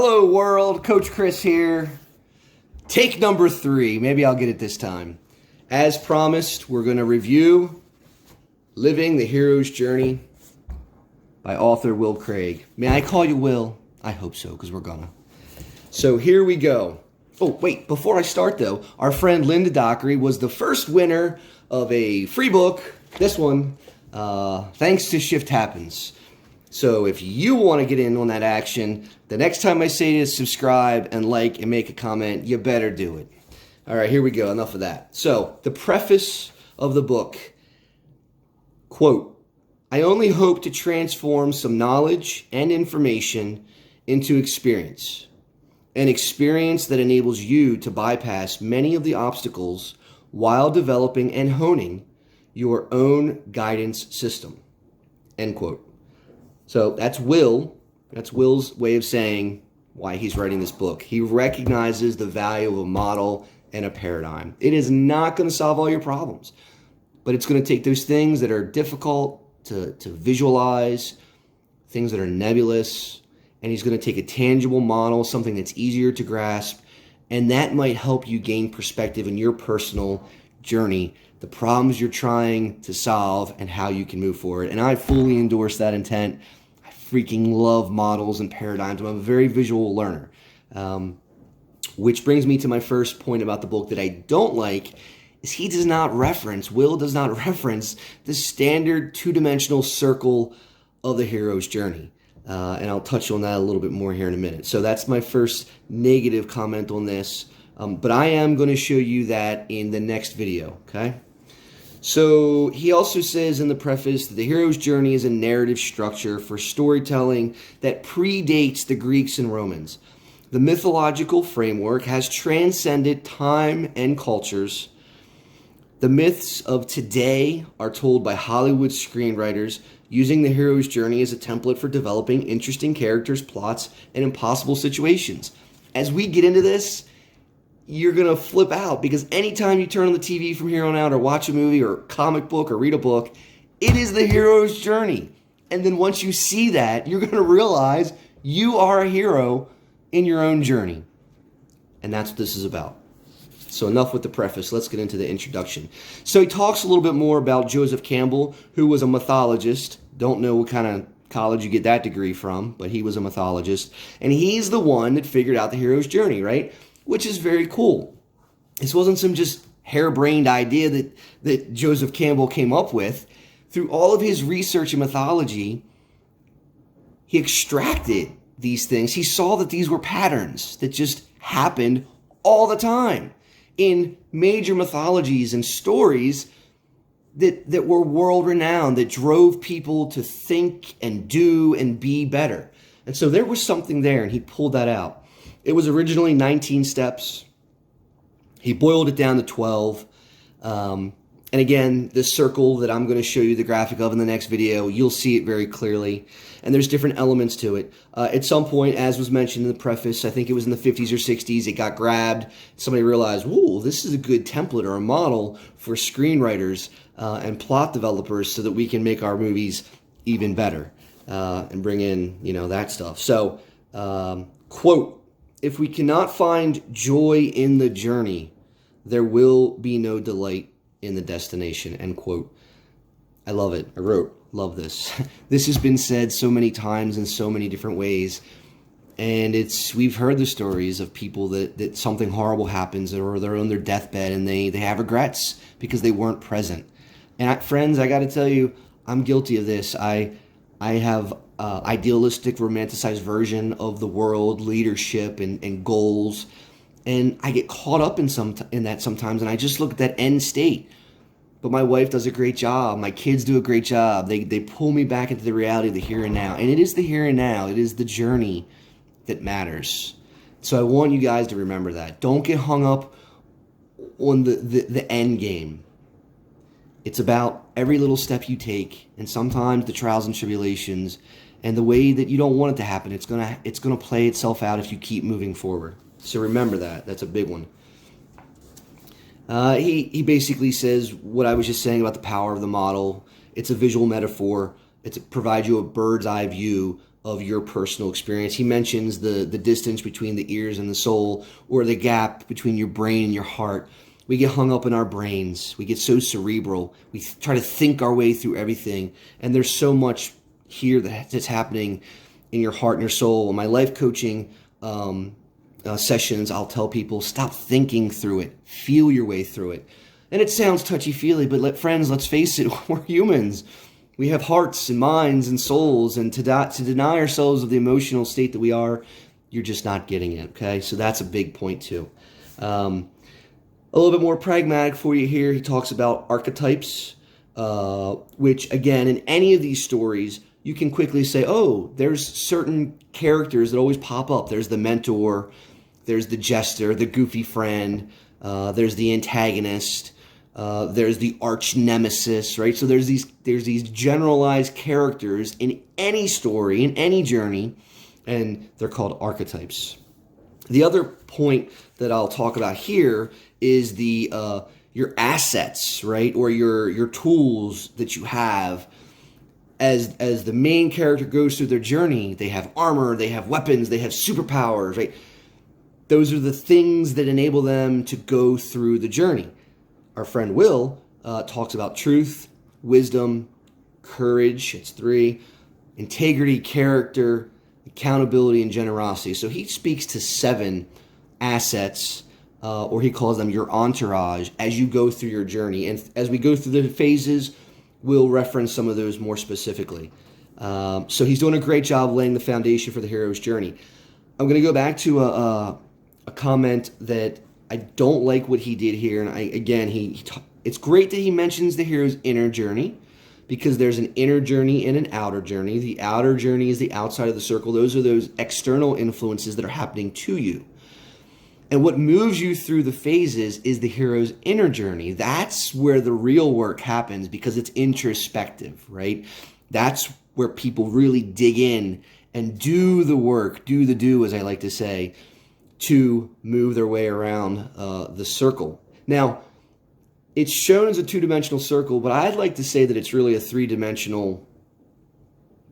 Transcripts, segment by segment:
Hello world, Coach Chris here. Take number 3, maybe I'll get it this time. As promised, we're going to review Living the Hero's Journey by author Will Craig. May I call you Will? I hope so, because we're gonna. So here we go. Oh, wait, before I start though, our friend Linda Dockery was the first winner of a free book, this one, thanks to Shift Happens. So if you want to get in on that action, the next time I say to subscribe and like and make a comment, you better do it. All right, here we go. Enough of that. So the preface of the book, quote, "I only hope to transform some knowledge and information into experience, an experience that enables you to bypass many of the obstacles while developing and honing your own guidance system," end quote. So that's Will. That's Will's way of saying why he's writing this book. He recognizes the value of a model and a paradigm. It is not going to solve all your problems, but it's going to take those things that are difficult to visualize, things that are nebulous, and he's going to take a tangible model, something that's easier to grasp, and that might help you gain perspective in your personal journey, the problems you're trying to solve, and how you can move forward. And I fully endorse that intent. I freaking love models and paradigms. I'm a very visual learner. Which brings me to my first point about the book that I don't like is Will does not reference the standard two-dimensional circle of the hero's journey. And I'll touch on that a little bit more here in a minute. So that's my first negative comment on this. But I am going to show you that in the next video, okay? So he also says in the preface that the hero's journey is a narrative structure for storytelling that predates the Greeks and Romans. The mythological framework has transcended time and cultures. The myths of today are told by Hollywood screenwriters using the hero's journey as a template for developing interesting characters, plots, and impossible situations. As we get into this, you're going to flip out because anytime you turn on the TV from here on out or watch a movie or comic book or read a book, it is the hero's journey. And then once you see that, you're going to realize you are a hero in your own journey. And that's what this is about. So enough with the preface. Let's get into the introduction. So he talks a little bit more about Joseph Campbell, who was a mythologist. Don't know what kind of college you get that degree from, but he was a mythologist. And he's the one that figured out the hero's journey, right? Which is very cool. This wasn't some just harebrained idea that Joseph Campbell came up with. Through all of his research in mythology, he extracted these things. He saw that these were patterns that just happened all the time in major mythologies and stories that were world-renowned, that drove people to think and do and be better. And so there was something there, and he pulled that out. It was originally 19 steps. He boiled it down to 12. And again, this circle that I'm going to show you the graphic of in the next video, you'll see it very clearly. And there's different elements to it. At some point, as was mentioned in the preface, I think it was in the 50s or 60s, it got grabbed. Somebody realized, whoa, this is a good template or a model for screenwriters and plot developers so that we can make our movies even better and bring in, that stuff. So, quote, "If we cannot find joy in the journey, there will be no delight in the destination," end quote. I love it. Love this. This has been said so many times in so many different ways. And we've heard the stories of people that something horrible happens or they're on their deathbed and they have regrets because they weren't present. And friends, I got to tell you, I'm guilty of this. I have idealistic, romanticized version of the world, leadership, and goals, and I get caught up in that sometimes, and I just look at that end state. But my wife does a great job. My kids do a great job. They pull me back into the reality of the here and now, and it is the here and now. It is the journey that matters. So I want you guys to remember that. Don't get hung up on the end game. It's about every little step you take, and sometimes the trials and tribulations, and the way that you don't want it to happen. It's gonna play itself out if you keep moving forward. So remember that. That's a big one. He basically says what I was just saying about the power of the model. It's a visual metaphor. It provides you a bird's eye view of your personal experience. He mentions the distance between the ears and the soul, or the gap between your brain and your heart. We get hung up in our brains. We get so cerebral. We try to think our way through everything. And there's so much here that's happening in your heart and your soul. In my life coaching sessions, I'll tell people, stop thinking through it. Feel your way through it. And it sounds touchy-feely, but friends, let's face it, we're humans. We have hearts and minds and souls, and to deny ourselves of the emotional state that we are, you're just not getting it, okay? So that's a big point too. A little bit more pragmatic for you here. He talks about archetypes, which, again, in any of these stories, you can quickly say, oh, there's certain characters that always pop up. There's the mentor, there's the jester, the goofy friend, there's the antagonist, there's the arch nemesis, right? So there's these generalized characters in any story, in any journey, and they're called archetypes. The other point that I'll talk about here is the your assets, right, or your tools that you have. As the main character goes through their journey, they have armor, they have weapons, they have superpowers, right? Those are the things that enable them to go through the journey. Our friend Will talks about truth, wisdom, courage, it's 3, integrity, character, accountability, and generosity. So he speaks to 7 assets, or he calls them your entourage, as you go through your journey. And as we go through the phases, we'll reference some of those more specifically. So he's doing a great job laying the foundation for the hero's journey. I'm going to go back to a comment that I don't like what he did here. And it's great that he mentions the hero's inner journey, because there's an inner journey and an outer journey. The outer journey is the outside of the circle. Those are those external influences that are happening to you. And what moves you through the phases is the hero's inner journey. That's where the real work happens, because it's introspective, right? That's where people really dig in and do the work, as I like to say, to move their way around the circle. Now, it's shown as a 2-dimensional circle, but I'd like to say that it's really a 3-dimensional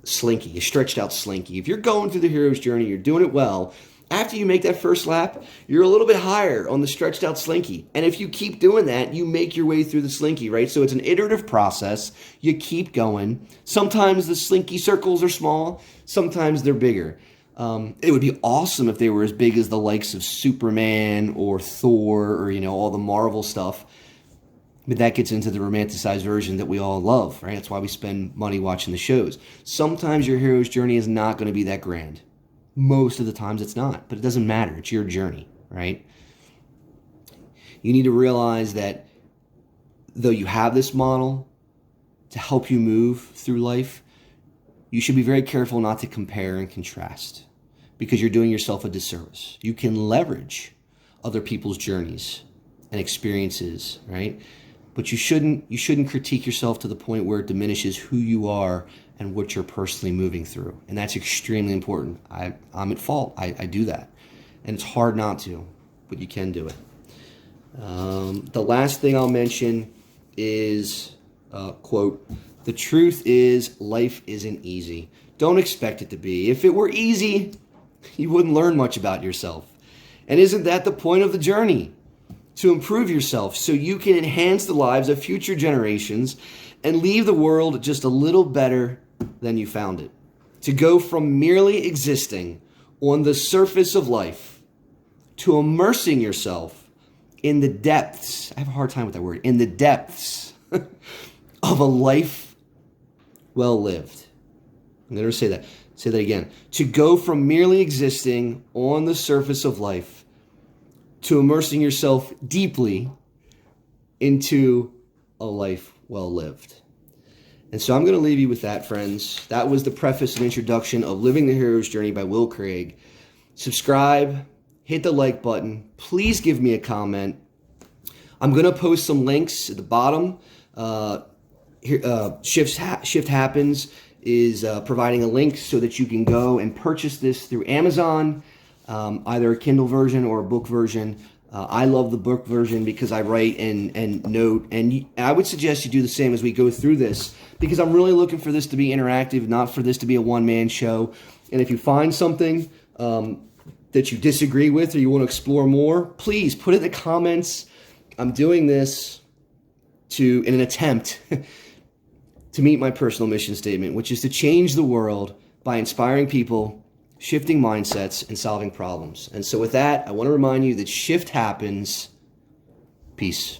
slinky, a stretched out slinky. If you're going through the hero's journey, you're doing it well. After you make that first lap, you're a little bit higher on the stretched out slinky. And if you keep doing that, you make your way through the slinky, right? So it's an iterative process. You keep going. Sometimes the slinky circles are small. Sometimes they're bigger. It would be awesome if they were as big as the likes of Superman or Thor or, all the Marvel stuff. But that gets into the romanticized version that we all love, right? That's why we spend money watching the shows. Sometimes your hero's journey is not going to be that grand. Most of the times it's not, but it doesn't matter. It's your journey, right? You need to realize that though you have this model to help you move through life, you should be very careful not to compare and contrast, because you're doing yourself a disservice. You can leverage other people's journeys and experiences, right? But you shouldn't critique yourself to the point where it diminishes who you are and what you're personally moving through. And that's extremely important. I'm at fault. I do that. And it's hard not to, but you can do it. The last thing I'll mention is, quote, "The truth is life isn't easy. Don't expect it to be. If it were easy, you wouldn't learn much about yourself. And isn't that the point of the journey? To improve yourself so you can enhance the lives of future generations and leave the world just a little better than you found it. To go from merely existing on the surface of life to immersing yourself in the depths," I have a hard time with that word, in the depths of a life well lived. I'm going to say that. Say that again. To go from merely existing on the surface of life to immersing yourself deeply into a life well lived. And so I'm going to leave you with that, friends. That was the preface and introduction of Living the Hero's Journey by Will Craig. Subscribe, hit the like button. Please give me a comment. I'm going to post some links at the bottom. Shift Happens is providing a link so that you can go and purchase this through Amazon, either a Kindle version or a book version. I love the book version because I write and note, and I would suggest you do the same as we go through this, because I'm really looking for this to be interactive, not for this to be a one-man show. And if you find something that you disagree with or you want to explore more, please put it in the comments. I'm doing this in an attempt to meet my personal mission statement, which is to change the world by inspiring people, shifting mindsets, and solving problems. And so with that, I want to remind you that shift happens. Peace.